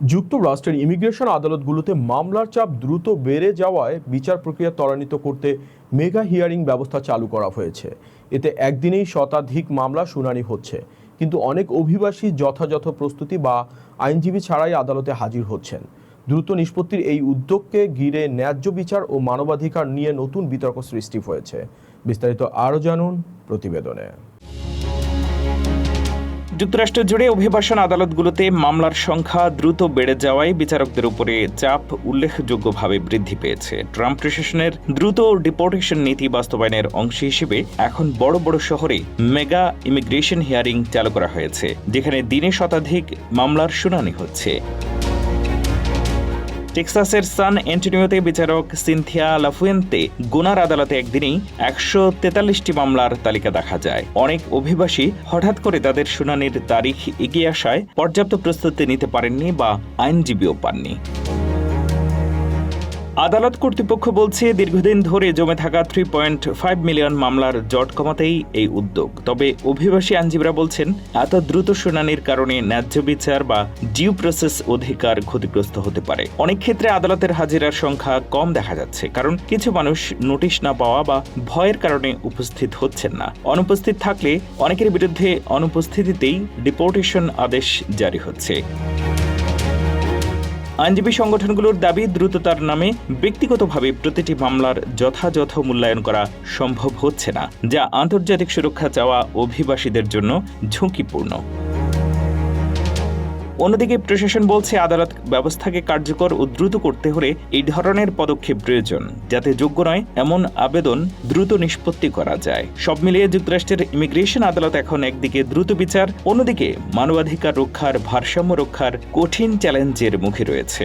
যুক্তরাষ্ট্রের ইমিগ্রেশন আদালতগুলোতে মামলার চাপ দ্রুত বেড়ে যাওয়ায় বিচার প্রক্রিয়া ত্বরান্বিত করতে মেগা হিয়ারিং ব্যবস্থা চালু করা হয়েছে। এতে একদিনেই শতাধিক মামলা শুনানি হচ্ছে, কিন্তু অনেক অভিবাসী যথাযথ প্রস্তুতি বা আইনজীবী ছাড়াই আদালতে হাজির হচ্ছেন। দ্রুত নিষ্পত্তির এই উদ্যোগকে ঘিরে ন্যায্য বিচার ও মানবাধিকার নিয়ে নতুন বিতর্ক সৃষ্টি হয়েছে। বিস্তারিত আরও জানুন প্রতিবেদনে। যুক্তরাষ্ট্র জুড়ে অভিবাসন আদালতগুলোতে মামলার সংখ্যা দ্রুত বেড়ে যাওয়ায় বিচারকদের উপরে চাপ উল্লেখযোগ্যভাবে বৃদ্ধি পেয়েছে। ট্রাম্প প্রশাসনের দ্রুত ডিপোর্টেশন নীতি বাস্তবায়নের অংশ হিসেবে এখন বড় বড় শহরে মেগা ইমিগ্রেশন হিয়ারিং চালু করা হয়েছে, যেখানে দিনে শতাধিক মামলার শুনানি হচ্ছে। টেক্সাসের সান অ্যান্টোনিওতে বিচারক সিনথিয়া লাফুয়েন্তে গুনার আদালতে একদিনেই 143টি মামলার তালিকা দেখা যায়। অনেক অভিবাসী হঠাৎ করে তাদের শুনানির তারিখ এগিয়ে আসায় পর্যাপ্ত প্রস্তুতি নিতে পারেননি বা আইনজীবীও পাননি। আদালত কর্তৃপক্ষ বলছে, দীর্ঘদিন ধরে জমে থাকা 3.5 মিলিয়ন মামলার জট কমাতেই এই উদ্যোগ। তবে অভিবাসী আইনজীবীরা বলছেন, এত দ্রুত শুনানির কারণে ন্যায্য বিচার বা ডিউ প্রসেস অধিকার ক্ষতিগ্রস্ত হতে পারে। অনেক ক্ষেত্রে আদালতের হাজিরার সংখ্যা কম দেখা যাচ্ছে, কারণ কিছু মানুষ নোটিশ না পাওয়া বা ভয়ের কারণে উপস্থিত হচ্ছেন না। অনুপস্থিত থাকলে অনেকের বিরুদ্ধে অনুপস্থিতিতেই ডিপোর্টেশন আদেশ জারি হচ্ছে। আইনজীবী সংগঠনগুলোর দাবি, দ্রুততার নামে ব্যক্তিগতভাবে প্রতিটি মামলার যথাযথ মূল্যায়ন করা সম্ভব হচ্ছে না, যা আন্তর্জাতিক সুরক্ষা চাওয়া অভিবাসীদের জন্য ঝুঁকিপূর্ণ। অন্যদিকে প্রশাসন বলছে, আদালত ব্যবস্থাকে কার্যকর ও দ্রুত করতে হলে এই ধরনের পদক্ষেপ প্রয়োজন, যাতে যোগ্য নয় এমন আবেদন দ্রুত নিষ্পত্তি করা যায়। সব মিলিয়ে যুক্তরাষ্ট্রের ইমিগ্রেশন আদালত এখন একদিকে দ্রুত বিচার, অন্যদিকে মানবাধিকার রক্ষার ভারসাম্য রক্ষার কঠিন চ্যালেঞ্জের মুখে রয়েছে।